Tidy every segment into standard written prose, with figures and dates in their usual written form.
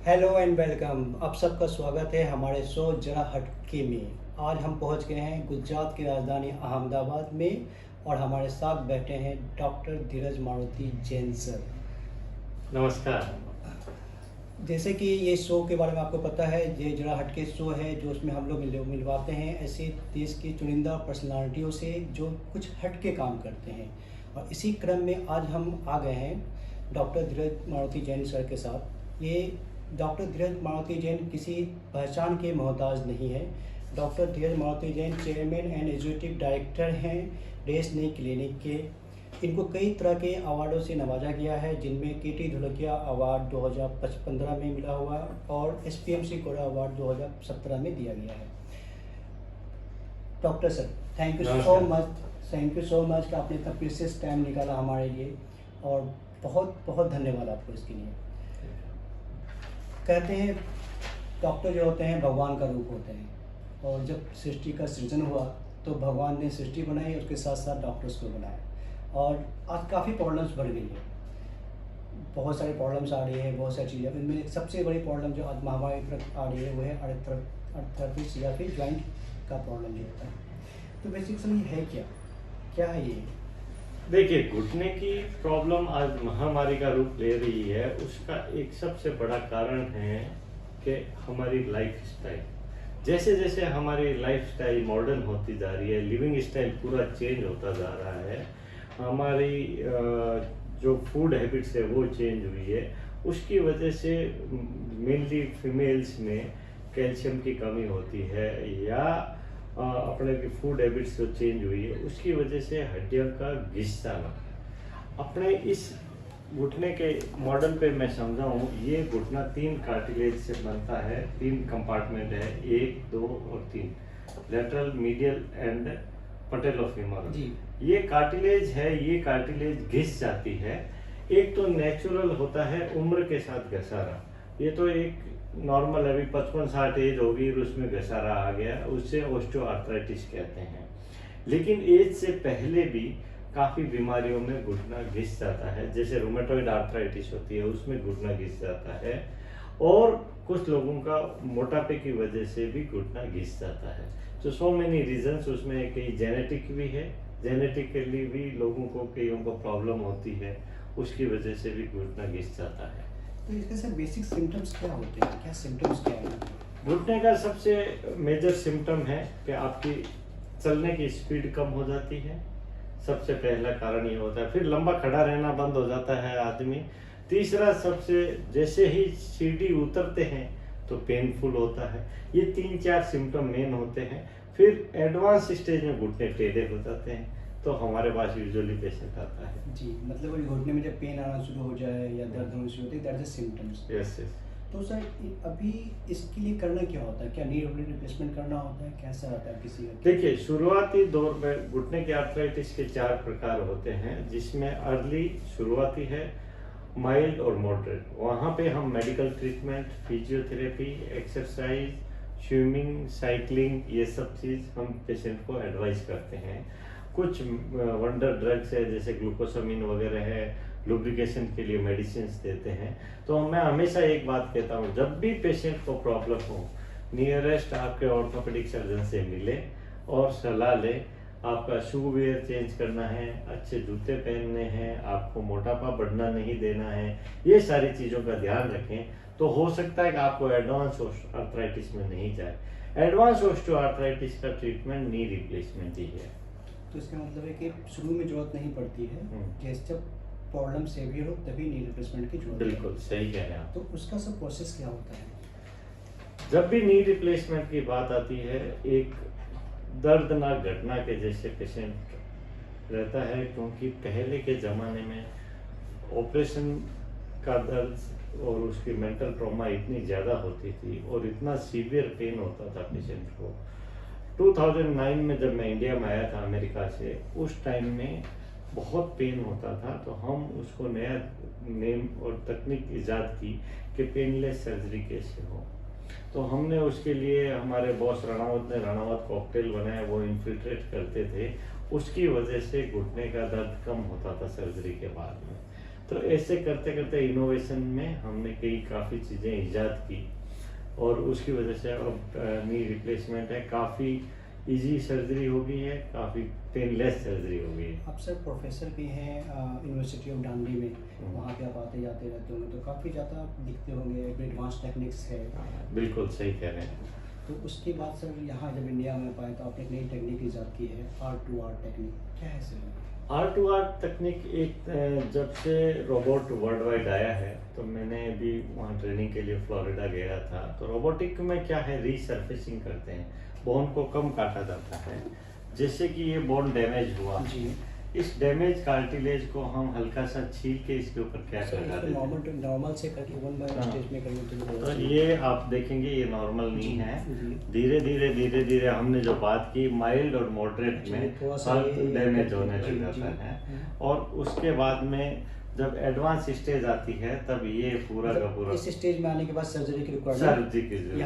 Hello and welcome. आप सबका स्वागत है हमारे शो जरा हटके में। आज हम पहुंच गए हैं गुजरात की राजधानी अहमदाबाद में और हमारे साथ बैठे हैं डॉक्टर धीरज मारुति जैन सर। नमस्कार। जैसे कि ये शो के बारे में आपको पता है, ये जरा हटके शो है जो उसमें हम लोग मिलवाते हैं ऐसे देश की चुनिंदा पर्सनालिटियों से जो कुछ हटके काम करते हैं। और इसी क्रम में आज हम आ गए हैं डॉक्टर धीरज मारुति जैन सर के साथ। ये डॉक्टर धीरज मारुति जैन किसी पहचान के मोहताज नहीं है। Doctor Dheeraj Maruti Jain chairman and executive director हैं रेस नई क्लिनिक के। इनको कई तरह के अवार्डों से नवाजा गया है, जिनमें केटी ढोलकिया अवार्ड 2015 में मिला हुआ और SPMC कोरा अवार्ड 2017 में दिया गया है। Doctor sir, thank you so much कि आपने इतना प्रीशियस टाइम निकाला हमारे लिए, और बहुत बहुत धन्यवाद आपको इसके लिए। कहते हैं डॉक्टर जो होते हैं भगवान का रूप होते हैं, और जब सृष्टि का सृजन हुआ तो भगवान ने सृष्टि बनाई, उसके साथ साथ डॉक्टर्स को बनाया। और आज काफ़ी प्रॉब्लम्स बढ़ गई है, बहुत सारी प्रॉब्लम्स आ रही है, बहुत सारी चीज़ें। इनमें सबसे बड़ी प्रॉब्लम जो आज महामारी तक आ रही है वो है अर्थराइटिस या फिर ज्वाइंट का प्रॉब्लम जो होता है। तो बेसिकली है क्या है ये? देखिए, घुटने की प्रॉब्लम आज महामारी का रूप ले रही है। उसका एक सबसे बड़ा कारण है कि हमारी लाइफ स्टाइल, जैसे जैसे हमारी लाइफ स्टाइल मॉडर्न होती जा रही है, लिविंग स्टाइल पूरा चेंज होता जा रहा है, हमारी जो फूड हैबिट्स है वो चेंज हुई है। उसकी वजह से मेनली फीमेल्स में कैल्शियम की कमी होती है, या अपने की फूड हैबिट्स जो चेंज हुई है उसकी वजह से हड्डियों का घिस जाना। अपने इस घुटने के मॉडल पे मैं समझाऊं, ये घुटना 3 कार्टिलेज से बनता है, 3 कंपार्टमेंट है, 1, 2 और 3, लेटरल, मीडियल एंड पटेलोफेमोरल। ये कार्टिलेज है, ये कार्टिलेज घिस जाती है। एक तो नेचुरल होता है उम्र के साथ घसारा, ये तो एक नॉर्मल, अभी 55-60 एज होगी और उसमें घसारा आ गया, उससे ऑस्टियोआर्थराइटिस कहते हैं। लेकिन एज से पहले भी काफ़ी बीमारियों में घुटना घिस जाता है, जैसे रूमेटॉइड आर्थराइटिस होती है उसमें घुटना घिस जाता है, और कुछ लोगों का मोटापे की वजह से भी घुटना घिस जाता है। तो सो मेनी रीजंस उसमें, कई जेनेटिक भी है, जेनेटिकली भी लोगों को कईयों को प्रॉब्लम होती है, उसकी वजह से भी घुटना घिस जाता है। तो इसके सर बेसिक सिम्टम्स क्या होते हैं, क्या सिम्टम्स क्या है? घुटने का सबसे मेजर सिम्टम है कि आपकी चलने की स्पीड कम हो जाती है, सबसे पहला कारण ये होता है। फिर लंबा खड़ा रहना बंद हो जाता है आदमी। तीसरा, सबसे जैसे ही सीढ़ी उतरते हैं तो पेनफुल होता है। ये 3-4 सिम्टम मेन होते हैं। फिर एडवांस स्टेज में घुटने टेढ़े हो जाते हैं, तो हमारे पास यूजुअली पेशेंट आता है। जी, मतलब घुटने में जब पेन आना शुरू हो जाए या दर्द होना शुरू होती है, that is symptoms. Yes yes. तो सर अभी इसके लिए करना क्या होता है? क्या नी रिप्लेसमेंट करना होता है, कैसा रहता है किसी का? देखिए, शुरुआती दौर में घुटने के आर्थराइटिस के 4 प्रकार होते हैं, जिसमें अर्ली शुरुआती है, माइल्ड और मॉडरेट। वहाँ पे हम medical treatment, physiotherapy, exercise, swimming, cycling, ये सब चीज़ हम पेशेंट को एडवाइस करते हैं। कुछ वंडर ड्रग्स है जैसे ग्लूकोसामिन वगैरह है, लुब्रिकेशन के लिए मेडिसिन देते हैं। तो मैं हमेशा एक बात कहता हूँ, जब भी पेशेंट को प्रॉब्लम हो, नियरेस्ट आपके ऑर्थोपेडिक सर्जन से मिले और सलाह लें। आपका शू वेयर चेंज करना है, अच्छे जूते पहनने हैं, आपको मोटापा बढ़ना नहीं देना है, ये सारी चीज़ों का ध्यान रखें, तो हो सकता है कि आपको एडवांस आर्थराइटिस में नहीं जाए। एडवांस ऑस्टियोआर्थराइटिस का ट्रीटमेंट नी रिप्लेसमेंट ही है। तो इसका मतलब है कि शुरू में जरूरत नहीं पड़ती है, जैसे जब प्रॉब्लम सेवियर हो तभी नी रिप्लेसमेंट की जरूरत है। बिल्कुल सही कह रहे हैं आप। तो उसका सब प्रोसेस क्या होता है? जब भी नी रिप्लेसमेंट की बात आती है, एक दर्दनाक घटना के जैसे पेशेंट रहता है, क्योंकि पहले के ज़माने में ऑपरेशन का दर्द और उसकी मेंटल ट्रॉमा इतनी ज़्यादा होती थी और इतना सीवियर पेन होता था पेशेंट को। 2009 में जब मैं इंडिया में आया था अमेरिका से, उस टाइम में बहुत पेन होता था, तो हम उसको नया नेम और तकनीक ईजाद की कि पेनलेस सर्जरी कैसे हो। तो हमने उसके लिए, हमारे बॉस राणावत ने राणावत कॉकटेल बनाया, वो इन्फिल्ट्रेट करते थे, उसकी वजह से घुटने का दर्द कम होता था सर्जरी के बाद में। तो ऐसे करते करते इनोवेशन में हमने कई काफ़ी चीज़ें ईजाद की और उसकी वजह से अब नी रिप्लेसमेंट है, काफ़ी इजी सर्जरी हो गई है, काफ़ी पेनलेस सर्जरी हो गई है। आप सर प्रोफेसर भी हैं यूनिवर्सिटी ऑफ डांडी में, वहाँ पे आप आते जाते रहते होंगे तो काफ़ी ज़्यादा दिखते होंगे, एडवांस टेक्निक्स है। बिल्कुल सही कह रहे हैं। तो उसके बाद सर यहाँ जब इंडिया में पाए तो आपने एक नई टेक्निक ईजाद की है, R2R टेक्निक, क्या है सर? R2R तकनीक एक जब से रोबोट वर्ल्ड वाइड आया है तो मैंने भी वहाँ ट्रेनिंग के लिए फ्लोरिडा गया था। तो रोबोटिक में क्या है, रीसर्फेसिंग करते हैं, बोन को कम काटा जाता है। जैसे कि ये बोन डैमेज हुआ जी, इस डैमेज कार्टिलेज को हम हल्का सा छील के इसके ऊपर कैप सर लगा इसको देते हैं। नॉर्मल से करके वन बाय हाँ। स्टेज में करेंगे तो तो ये आप देखेंगे ये नॉर्मल नहीं जी, है। जी। धीरे धीरे हमने जो बात की माइल्ड और मॉडरेट जी, में थोड़ा सा हर्ट ये डैमेज होने जी, लग जी, जाता है जी। और उसके बाद में जब एडवांस स्टेज आती है तब ये पूरा का मतलब पूरा इस स्टेज में आने के बाद सर्जरी की रिक्वायरमेंट सर्जरी की जरूरत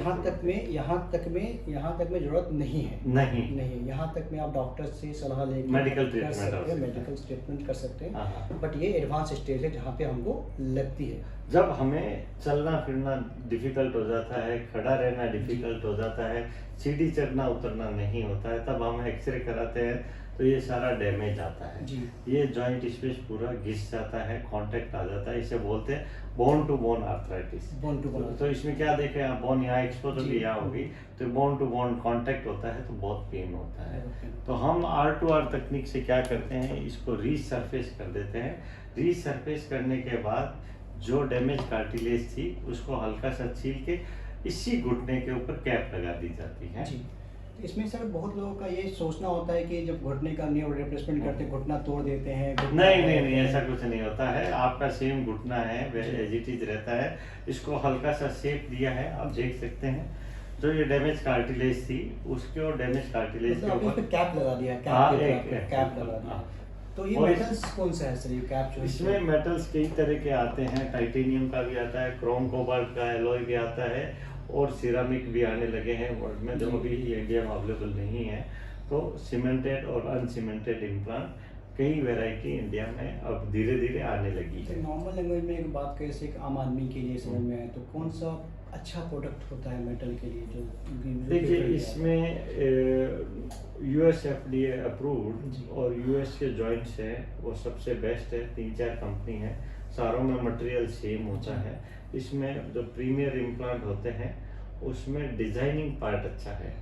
यहाँ तक में जरूरत नहीं है। नहीं। यहाँ तक में आप डॉक्टर से सलाह लेकर मेडिकल कर ट्रीटमेंट सकते हो हैं, सकता है। मेडिकल ट्रीटमेंट कर सकते हैं। हाँ। बट ये एडवांस स्टेज है जहाँ पे हमको लगती है। जब हमें चलना फिरना डिफिकल्ट हो जाता है, खड़ा रहना डिफिकल्ट हो जाता है, सीढ़ी चढ़ना उतरना नहीं होता है, तब हम एक्सरे कराते हैं तो ये सारा डैमेज आता है। जी। ये जॉइंट स्पेस पूरा घिस जाता है, कांटेक्ट आ जाता है, इसे बोलते हैं bone to bone arthritis. Bone to bone. तो इसमें क्या देखें आप, बोन यहाँ एक्सपोज होगी, जी। यहाँ होगी, तो बोन टू बोन कांटेक्ट होता है तो बहुत पेन होता है। Okay. तो हम R2R तकनीक से क्या करते हैं, इसको रीसरफेस कर देते हैं। रीसरफेस करने के बाद जो डैमेज कार्टिलेज थी उसको हल्का सा छील के इसी घुटने के ऊपर कैप लगा दी जाती है। जी, तो इसमें सर बहुत लोगों का ये सोचना होता है कि जब घुटने का न्यू रिप्लेसमेंट करते हैं घुटना तोड़ देते हैं। नहीं, ऐसा कुछ नहीं होता है। आपका सेम घुटना है, एज इट इज रहता है। इसको हल्का सा शेप दिया है, आप देख सकते हैं। जो ये डैमेज कार्टिलेज थी उसके और डैमेज कार्टिलेज मतलब के आपने इस पे ऊपर कैप लगा दिया, हाँ, कैप लगा दिया। हाँ। तो ये और मेटल्स कौन सा है सर, ये कैप जो है? इसमें मेटल्स कई तरह के आते हैं, टाइटेनियम का भी आता है, क्रोम कोबाल्ट का एलॉय भी आता है और सिरामिक भी आने लगे हैं वर्ल्ड में, जो अभी इंडिया में अवेलेबल नहीं है। तो सीमेंटेड और अनसीमेंटेड इम्प्लांट कई वैरायटी इंडिया में अब धीरे धीरे आने लगी तो है। नॉर्मल लैंग्वेज में एक बात करें, एक आम आदमी के लिए समझ में आए तो कौन सा अच्छा प्रोडक्ट होता है मेटल के लिए जो देखिए इसमें US FDA जी। अप्रूव्ड और US के जॉइंट्स है वो सबसे बेस्ट है। 3-4 कंपनी है, सारों में मटेरियल सेम होता है। इसमें जो प्रीमियर इम्प्लांट होते हैं उसमें डिजाइनिंग पार्ट अच्छा है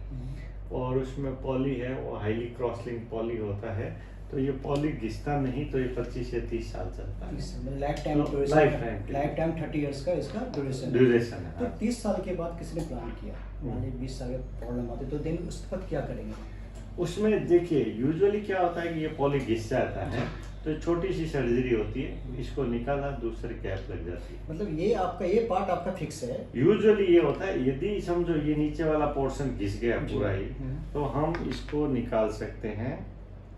और उसमें पॉली है, वो हाईली क्रॉसलिंक पॉली होता है। तो ये पॉली घिसता नहीं, तो ये 25 से 30 साल चलता है। Life time Lifetime। Life time 30 years का इसका ड्यूरेशन ड्यूरेशन है। तो 30 साल के बाद किसी ने प्लान किया, मान लीजिए 20 साल का प्रॉब्लम आती तो देन उस वक्त क्या करेंगे? उसमें देखिए यूजुअली क्या होता है कि ये पॉली घिस जाता है तो छोटी सी सर्जरी होती है, इसको निकाला दूसरी कैप लग जाती है। मतलब ये आपका ये पार्ट आपका फिक्स है। यूजुअली ये होता है, यदि समझो ये नीचे वाला पोर्शन घिस गया पूरा ही, हम्म। तो हम इसको निकाल सकते हैं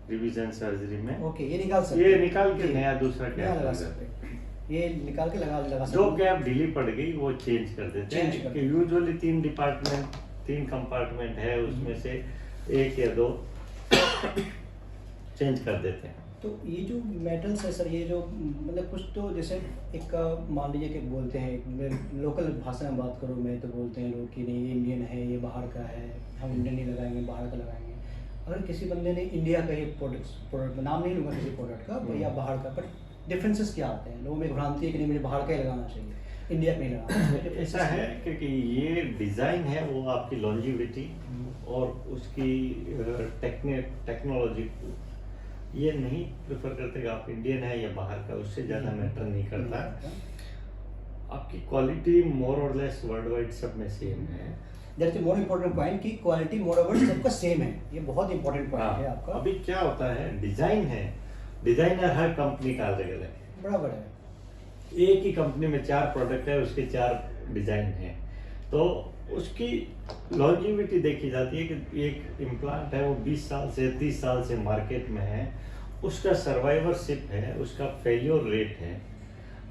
रिवीजन सर्जरी में। ओके, ये निकाल सकते ये हैं। निकाल के जी। नया दूसरा नया कैप लगा लगा सकते सकते हैं। हैं। ये निकाल के लगा सकते जो हैं। कैप ढीली पड़ गई वो चेंज कर देते Change हैं कर कि यूजुअली 3 कंपार्टमेंट है, उसमें से 1 या 2 चेंज कर देते हैं। तो ये जो मेटल्स है सर, ये जो मतलब कुछ तो जैसे एक मान लीजिए कि बोलते हैं लोकल भाषा में बात करूँ मैं तो बोलते हैं लोग कि नहीं ये इंडियन है, ये बाहर का है, हम इंडियन नहीं लगाएंगे, बाहर का लगाएंगे। अगर किसी बंदे ने इंडिया का ही प्रोडक्ट नाम नहीं लूँगा किसी प्रोडक्ट का या बाहर का, बट डिफरेंसेस क्या आते हैं? लोगों में भ्रांति है कि नहीं मुझे बाहर का ही लगाना चाहिए, इंडिया का नहीं लगाना चाहिए। ऐसा है क्योंकि ये डिज़ाइन है वो आपकी लॉन्जिविटी और उसकी टेक्नोलॉजी ये नहीं प्रेफर करते कि आप इंडियन है या बाहर का, उससे ज़्यादा मैटर नहीं करता। आपकी क्वालिटी मोर और लेस वर्ल्ड वाइड सब में सेम है। That's the more important point कि क्वालिटी मोर ओवर सबका सेम है, ये बहुत इंपॉर्टेंट पॉइंट है आपका। अभी क्या होता है, डिज़ाइन है, डिज़ाइनर हर कंपनी का अलग अलग है। बराबर है। एक ही कंपनी में 4 प्रोडक्ट है, उसके 4 डिज़ाइन हैं, तो उसकी लॉन्जिविटी देखी जाती है कि एक इम्प्लांट है वो 20 साल से 30 साल से मार्केट में है, उसका सर्वाइवरशिप है, उसका फेल्योर रेट है।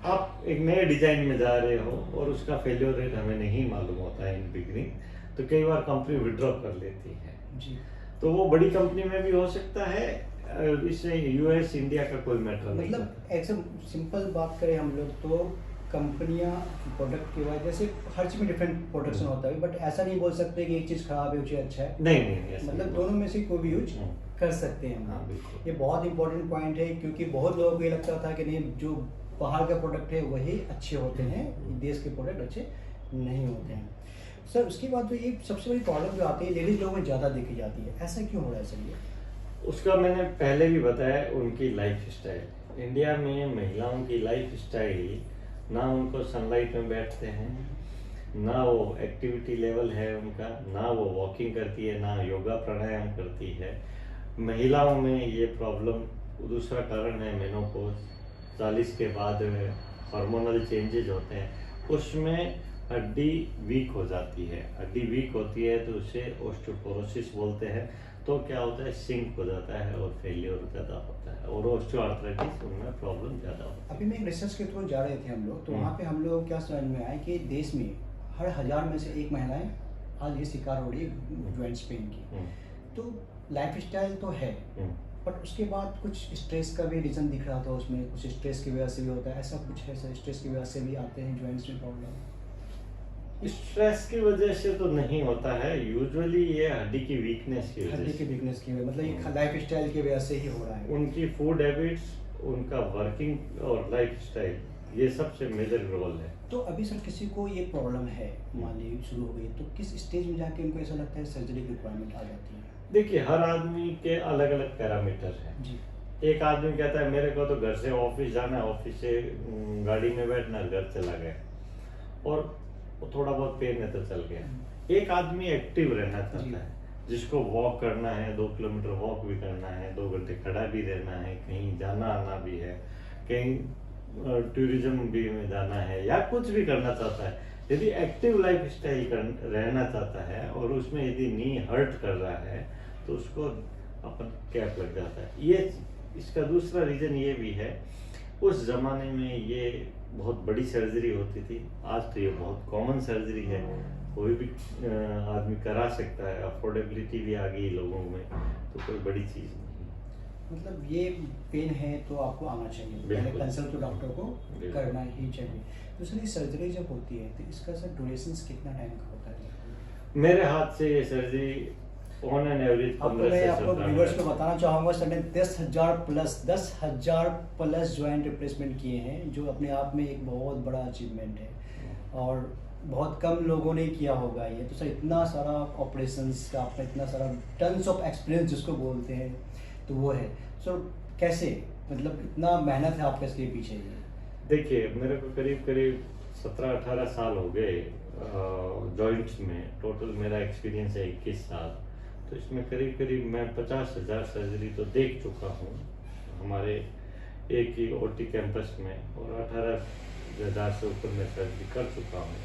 आप एक नए डिज़ाइन में जा रहे हो और उसका फेल्योर रेट हमें नहीं मालूम होता है इन बिगनिंग, तो कई बार कंपनी विड्रॉ कर लेती है। जी। तो वो बड़ी कंपनी में भी हो सकता है, इससे यूएस इंडिया का कोई मैटर नहीं मतलब करता। एकदम सिंपल बात करें हम लोग तो कंपनियां प्रोडक्ट की वजह से हर चीज़ में डिफरेंट प्रोडक्शन होता है, बट ऐसा नहीं बोल सकते कि एक चीज़ खराब है, वो चीज़ अच्छा है। नहीं नहीं नहीं, ऐसा मतलब नहीं दोनों में से कोई भी यूज हम्म। कर सकते हैं हम हाँ, लोग। बिल्कुल। ये बहुत इंपॉर्टेंट पॉइंट है, क्योंकि बहुत लोगों को ये लगता था कि नहीं जो बाहर का प्रोडक्ट है वही अच्छे होते हैं, देश के प्रोडक्ट अच्छे नहीं होते हैं। सर उसके बाद तो ये सबसे बड़ी प्रॉब्लम जो आती है लेडीज लोगों में ज़्यादा देखी जाती है, ऐसा क्यों हो रहा है सर ये? उसका मैंने पहले भी बताया, उनकी लाइफ स्टाइल। इंडिया में महिलाओं की लाइफ स्टाइल, ना उनको सनलाइट में बैठते हैं, ना वो एक्टिविटी लेवल है उनका, ना वो वॉकिंग करती है, ना योगा प्राणायाम करती है। महिलाओं में ये प्रॉब्लम, दूसरा कारण है मेनोपॉज, 40 के बाद हार्मोनल चेंजेज होते हैं, उसमें हड्डी वीक हो जाती है। हड्डी वीक होती है तो उसे ऑस्टियोपोरोसिस बोलते हैं। तो क्या होता है, सिंक हो जाता है और फेलियर ज़्यादा होता है, और ऑस्टियोआर्थराइटिस उनमें प्रॉब्लम ज़्यादा होता है। अभी मैं एक रिसर्च के थ्रू जा रहे थे हम लोग, तो हम्म। वहाँ पे हम लोग क्या समझ में आया कि देश में हर 1000 में से एक महिलाएं आज ये शिकार हो रही है जॉइंट्स पेन की। तो लाइफ स्टाइल तो है, बट उसके बाद कुछ स्ट्रेस का भी रीज़न दिख रहा था उसमें, कुछ स्ट्रेस की वजह से भी होता है, ऐसा कुछ है सर? स्ट्रेस की वजह से भी आते हैं जॉइंट्स में प्रॉब्लम? स्ट्रेस की वजह से तो नहीं होता है, यूजुअली ये हड्डी की वीकनेस की वजह हड्डी की से। वीकनेस की वजह, मतलब ये लाइफ स्टाइल की वजह से ही हो रहा है। उनकी फूड हैबिट्स, उनका वर्किंग और लाइफ स्टाइल, ये सबसे मेजर रोल है। तो अभी सर किसी को ये प्रॉब्लम है, मान लीजिए शुरू हो गई, तो किस स्टेज में जाके उनको ऐसा लगता है सर्जरी की रिक्वायरमेंट आ जाती है? देखिए, हर आदमी के अलग अलग पैरामीटर हैं। जी। एक आदमी कहता है मेरे को तो घर से ऑफिस जाना है, ऑफिस से गाड़ी में बैठना, घर चला गया, और वो थोड़ा बहुत पेन है तो चल गया। एक आदमी एक्टिव रहना जी। चाहता है, जिसको वॉक करना है, 2 किलोमीटर वॉक भी करना है, 2 घंटे खड़ा भी रहना है, कहीं जाना आना भी है, कहीं टूरिज्म भी में जाना है, या कुछ भी करना चाहता है। यदि एक्टिव लाइफ स्टाइल रहना चाहता है और उसमें यदि नी हर्ट कर रहा है तो उसको अपन कैप लग जाता है। ये इसका दूसरा रीजन ये भी है, उस जमाने में ये बहुत बड़ी सर्जरी होती थी, आज तो ये बहुत कॉमन सर्जरी है, कोई भी आदमी करा सकता है, अफोर्डेबिलिटी भी आ गई लोगों में, तो कोई बड़ी चीज़ नहीं। मतलब ये पेन है तो आपको आना चाहिए, पहले बिल्कुल। कंसल्ट तो डॉक्टर को बिल्कुल। करना ही चाहिए। तो सर ये सर्जरी जब होती है तो इसका सर ड्यूरेशन कितना टाइम का होता है? मेरे हाथ से ये सर्जरी ऑन एन एवरेज आपको 15 मैं से आपको 17 व्यूअर्स को मिनट। बताना चाहूँगा सर ने 10,000 प्लस जॉइंट रिप्लेसमेंट किए हैं, जो अपने आप में एक बहुत बड़ा अचीवमेंट है, और बहुत कम लोगों ने किया होगा ये। तो सर इतना सारा ऑपरेशंस का आपका, इतना सारा टन्स ऑफ एक्सपीरियंस जिसको बोलते हैं, तो वो है सर। कैसे, मतलब इतना मेहनत है आपके इसके पीछे? ये देखिए, मेरे को करीब करीब 17-18 साल हो गए जॉइंट्स में, टोटल मेरा एक्सपीरियंस है 21 साल। तो इसमें करीब करीब मैं 50,000 सर्जरी तो देख चुका हूँ हमारे एक ही ओटी कैंपस में, और 18,000 से ऊपर मैं सर्जरी कर चुका हूँ।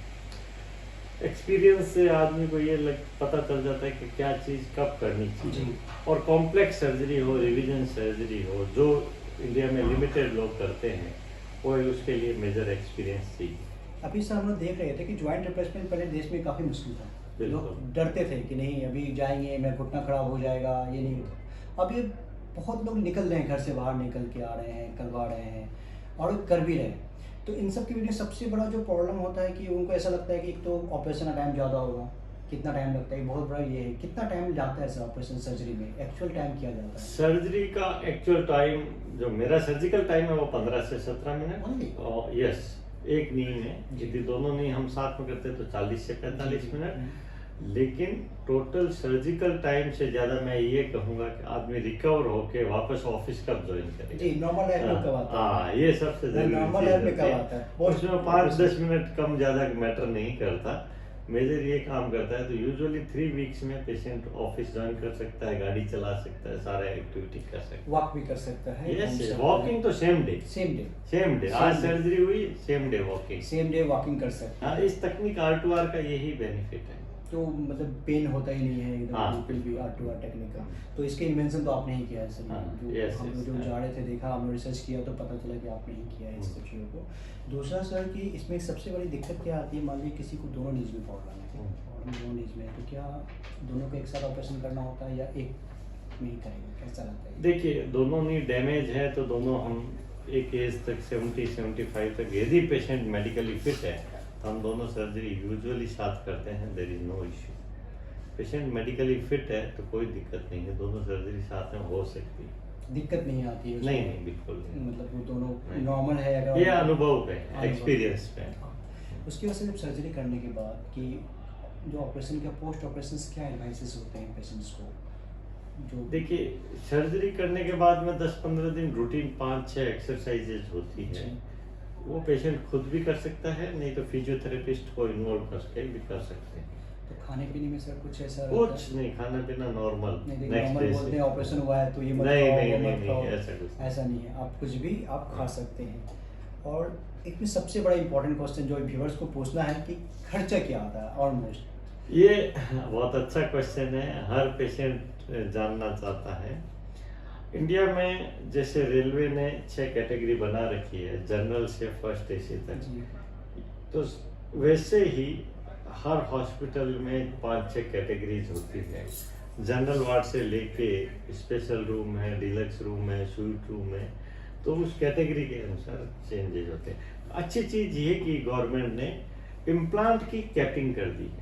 एक्सपीरियंस से आदमी को ये पता चल जाता है कि क्या चीज़ कब करनी चाहिए। जी। और कॉम्प्लेक्स सर्जरी हो, रिवीजन सर्जरी हो, जो इंडिया में लिमिटेड लोग करते हैं, वो उसके लिए मेजर एक्सपीरियंस चाहिए। अभी सर हम लोग देख रहे थे कि जॉइंट रिप्लेसमेंट पहले देश में काफ़ी मुश्किल था, बिल्कुल। लोग डरते थे कि नहीं अभी जाएंगे मेरा घुटना खराब हो जाएगा, ये नहीं होता। अब ये बहुत लोग निकल रहे हैं, घर से बाहर निकल के आ रहे हैं, करवा रहे हैं और कर भी रहे हैं। तो इन सब की वजह सबसे बड़ा जो प्रॉब्लम होता है कि उनको ऐसा लगता है कि एक तो ऑपरेशन का टाइम ज़्यादा होगा, कितना टाइम लगता है, बहुत बड़ा ये है, कितना टाइम जाता है सर ऑपरेशन सर्जरी में, एक्चुअल टाइम क्या जाता है? सर्जरी का एक्चुअल टाइम, जो मेरा सर्जिकल टाइम है, वो 15 से 17 Only? मिनट। यस, एक नी में, यदि दोनों नी हम साथ में करते तो 40 से 45 मिनट। लेकिन टोटल सर्जिकल टाइम से ज़्यादा मैं ये कहूँगा कि आदमी रिकवर होके वापस ऑफिस कब ज्वाइन करेगा। जी, नॉर्मल लाइफ में कब आता है? हाँ, ये सबसे जरूरी नॉर्मल चीज़ लाइफ में होती कब है। आता है? उसमें 5-10 मिनट कम ज़्यादा मैटर नहीं करता, मेजर ये काम करता है। तो यूजुअली 3 वीक्स में पेशेंट ऑफिस ज्वाइन कर सकता है, गाड़ी चला सकता है, सारा एक्टिविटी कर सकता है, वॉक भी कर सकता है। यस, वॉकिंग तो सेम डे। सेम डे आज Same day. सर्जरी हुई, same day walking. Same day walking कर सकते हाँ, हैं। इस तकनीक R2R का यही बेनिफिट है। तो मतलब पेन होता ही नहीं है एकदम, हाँ। बिल्कुल भी R2R टेक्निक का। तो इसके इन्वेंशन तो आपने ही किया है सर। हाँ, जो yes, हम yes, जो हाँ। जा रहे थे, देखा, हमने रिसर्च किया तो पता चला कि आपने ही किया है इस सब चीज़ों को। दूसरा सर कि इसमें सबसे बड़ी दिक्कत क्या आती है, मान लीजिए किसी को दोनों नीज में प्रॉब्लम है और दोनों नीज में, तो क्या दोनों को एक साथ ऑपरेशन करना होता है या एक में ही करेंगे, कैसा लगता है? देखिए, दोनों नी डैमेज है तो दोनों हम एक एज तक 70-75 तक यदि पेशेंट मेडिकली फिट है तो हम दोनों सर्जरी यूजुअली साथ करते हैं, there is no issue. Patient medically fit है तो कोई दिक्कत नहीं है, दोनों सर्जरी साथ में हो सकती है, दिक्कत नहीं आती है उसमें? नहीं नहीं बिल्कुल नहीं। मतलब वो दोनों नहीं। नॉर्मल है अगर ये अनुभव पे, अनुभव। एक्सपीरियंस पे। हाँ। उसकी वजह से जब सर्जरी करने के बाद कि जो ऑपरेशन का पोस्ट ऑपरेशन क्या एडवाइसेस होते हैं पेशेंट्स को? जो देखिए, सर्जरी करने के बाद में 10-15 दिन रूटीन 5-6 एक्सरसाइजेज होती है, वो पेशेंट खुद भी कर सकता है, नहीं तो फिजियोथेरेपिस्ट को इन्वॉल्व करके भी कर सकते हैं। तो खाने पीने में सर कुछ ऐसा रहता है? कुछ नहीं, खाना पीना नॉर्मल, नहीं, नेक्स्ट नॉर्मल डे बोलते से। हैं ऑपरेशन हुआ है तो ये मत नहीं खाओ, नहीं वो नहीं मत खाओ, नहीं, ऐसा कुछ नहीं। ऐसा नहीं है, आप कुछ भी आप खा सकते हैं। और एक भी सबसे बड़ा इंपॉर्टेंट क्वेश्चन जो व्यूअर्स को पूछना है कि खर्चा क्या आता है ऑलमोस्ट? ये बहुत अच्छा क्वेश्चन है, हर पेशेंट जानना चाहता है। इंडिया में जैसे रेलवे ने 6 कैटेगरी बना रखी है, जनरल से फर्स्ट एसी तक, जी तो वैसे ही हर हॉस्पिटल में 5-6 कैटेगरीज होती है। जनरल वार्ड से लेके स्पेशल रूम है, डिलक्स रूम है, स्वीट रूम है, तो उस कैटेगरी के अनुसार चेंजेस होते हैं। अच्छी चीज़ ये कि गवर्नमेंट ने इम्प्लांट की कैपिंग कर दी है,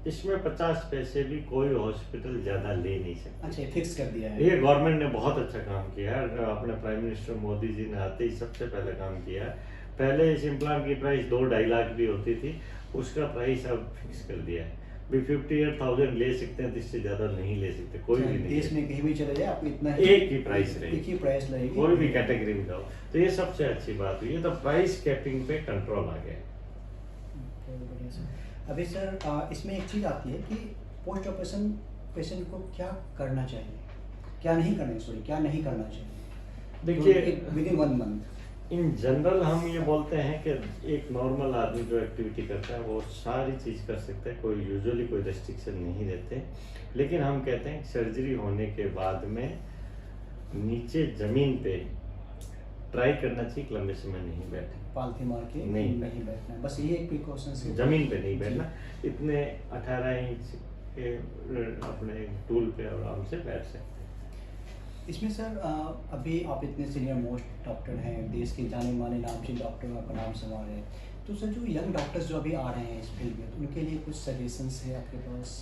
इसमें 50 पैसे भी कोई हॉस्पिटल ज़्यादा ले नहीं सकता। अच्छा, फिक्स कर दिया है। ये गवर्नमेंट ने बहुत अच्छा काम किया है, अपने प्राइम मिनिस्टर मोदी जी ने आते ही सबसे पहले काम किया है। पहले इस इम्प्लांट की प्राइस 2-2.5 लाख भी होती थी, उसका प्राइस अब फिक्स कर दिया है। भी 58,000 ले सकते हैं, तो इससे ज़्यादा नहीं ले सकते, कोई भी नहीं। देश में कहीं भी चले जाए आपको इतना एक ही प्राइस रहेगी, एक ही प्राइस रहेगी, कोई भी कैटेगरी में जाओ, तो ये सबसे अच्छी बात हुई है, तो प्राइस कैपिंग पे कंट्रोल आ गया। बहुत बढ़िया सर। अभी सर इसमें एक चीज़ आती है कि पोस्ट ऑपरेशन पेशेंट को क्या करना चाहिए, क्या नहीं करना चाहिए? देखिए, with in 1 month in general हम ये बोलते हैं कि एक नॉर्मल आदमी जो एक्टिविटी करता है वो सारी चीज़ कर सकता है, कोई यूजुअली कोई रेस्ट्रिक्शन नहीं रहते। लेकिन हम कहते हैं सर्जरी होने के बाद में नीचे ज़मीन पे ट्राई करना चाहिए कि लंबे समय नहीं बैठे, पालथी मार के नहीं बैठना है, बस ये एक प्रिकॉशन है। ज़मीन पे नहीं बैठना, इतने 18 इंच के अपने टूल पे आराम से बैठ सकते हैं। इसमें सर अभी आप इतने सीनियर मोस्ट डॉक्टर हैं, देश के जाने माने नामचीन डॉक्टर आपका नाम संभाल रहे हैं, तो सर जो यंग डॉक्टर्स जो अभी आ रहे हैं इस फील्ड में, तो उनके लिए कुछ सजेशंस है आपके पास?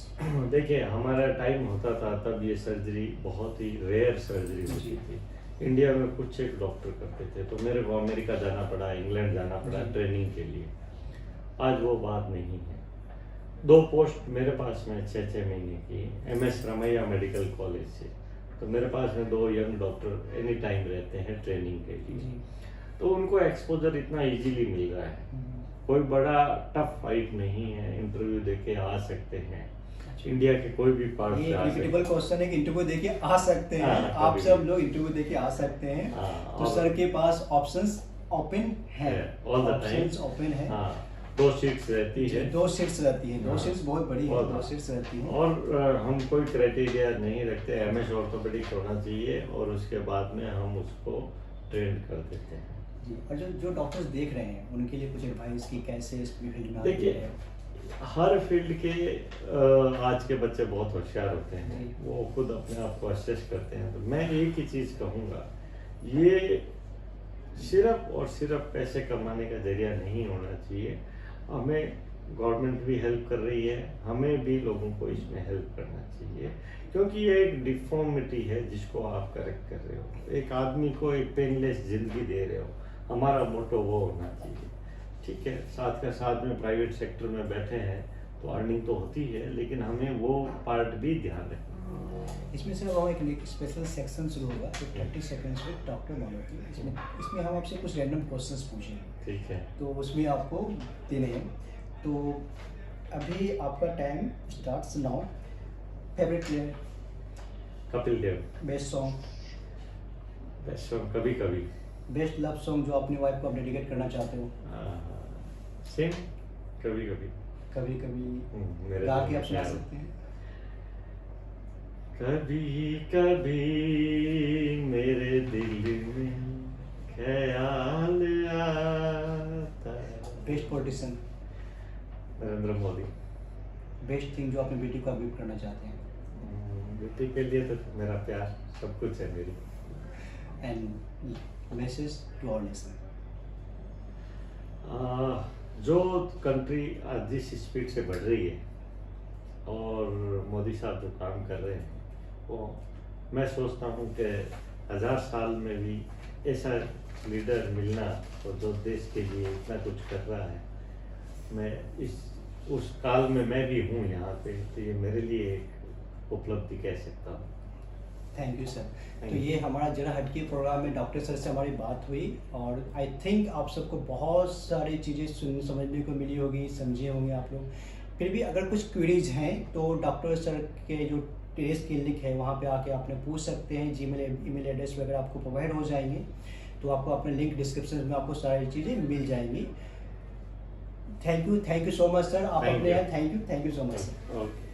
देखिए, हमारा टाइम होता था तब ये सर्जरी बहुत ही रेयर सर्जरी होती थी, इंडिया में कुछ एक डॉक्टर करते थे, तो मेरे को अमेरिका जाना पड़ा, इंग्लैंड जाना पड़ा ट्रेनिंग के लिए। आज वो बात नहीं है। 2 पोस्ट मेरे पास में 6-6 महीने की MS रमैया मेडिकल कॉलेज से, तो मेरे पास में 2 यंग डॉक्टर एनी टाइम रहते हैं ट्रेनिंग के लिए, तो उनको एक्सपोजर इतना इजीली मिल रहा है, कोई बड़ा टफ फाइट नहीं है, इंटरव्यू देके आ सकते हैं, इंडिया के कोई भी पार्ट से आ सकते हैं। क्वेश्चन है कि इंटरव्यू देके आ सकते हैं, हाँ, आप सब लोग इंटरव्यू देके आ सकते हैं, हाँ, तो सर के पास ऑप्शंस ओपन है, all the time options open है। 2 सीट्स रहती है, 2 सीट्स रहती हैं, 2 हाँ, सीट्स बहुत बड़ी है, बहुत 2 सीट्स रहती हैं। और हम कोई क्राइटेरिया नहीं रखते, MS ऑर्थोपेडिक होना चाहिए और उसके बाद में हम उसको ट्रेन कर देते हैं जी। और जो डॉक्टर्स देख रहे हैं उनके लिए कुछ एडवाइस कि कैसे इस फील्ड में देखिए, हर फील्ड के आज के बच्चे बहुत होशियार होते हैं, वो खुद अपने आप को असेस करते हैं, तो मैं एक ही चीज़ कहूँगा, ये सिर्फ और सिर्फ पैसे कमाने का जरिया नहीं होना चाहिए। हमें गवर्नमेंट भी हेल्प कर रही है, हमें भी लोगों को इसमें हेल्प करना चाहिए, क्योंकि ये एक डिफॉर्मिटी है जिसको आप करेक्ट कर रहे हो, एक आदमी को एक पेनलेस जिंदगी दे रहे हो, हमारा मोटो वो होना चाहिए। ठीक है, साथ का साथ में प्राइवेट सेक्टर में बैठे हैं तो अर्निंग तो होती है, लेकिन हमें वो पार्ट भी ध्यान रखना। इसमें से वो एक स्पेशल सेक्शन शुरू होगा, तो 30 सेकंड्स में डॉक्टर मानोती, इसमें हम आपसे कुछ रैंडम क्वेश्चंस पूछेंगे, ठीक है, तो उसमें आपको देने हैं। तो अभी आपका time starts now. Favourite player? Kapil Dev. Best song? Best song Kabhi Kabhi. Best love song जो अपनी वाइफ को आप डेडिकेट करना चाहते हो? सेम कभी कभी। कभी कभी मेरे गा दिल के में आप सुना प्यार। सकते हैं? कभी कभी मेरे दिल में ख्याल आता। Best politician? Narendra Modi. Best thing जो अपनी बेटी को आप गिफ्ट करना चाहते हैं? ब्यूटी के लिए तो मेरा प्यार सब कुछ है मेरी। And message to all listener. जो कंट्री आज जिस स्पीड से बढ़ रही है और मोदी साहब जो काम कर रहे हैं, वो मैं सोचता हूँ कि 1000 साल में भी ऐसा लीडर मिलना, और जो देश के लिए इतना कुछ कर रहा है, मैं उस काल में मैं भी हूँ यहाँ पे, तो ये मेरे लिए एक उपलब्धि कह सकता हूँ। Thank you sir. Thank तो you. ये हमारा जरा हटके प्रोग्राम में डॉक्टर सर से हमारी बात हुई, और आई थिंक आप सबको बहुत सारी चीज़ें समझने को मिली होगी, समझे होंगे आप लोग। फिर भी अगर कुछ क्वेरीज हैं तो डॉक्टर सर के जो टेरेस क्लिनिक है वहाँ पे आके आपने पूछ सकते हैं। ईमेल एड्रेस वगैरह आपको प्रोवाइड हो जाएंगे, तो आपको अपने लिंक डिस्क्रिप्शन में आपको सारी चीज़ें मिल जाएंगी। Thank you so much sir. आप Thank अपने you. यहाँ thank you so much sir. Okay.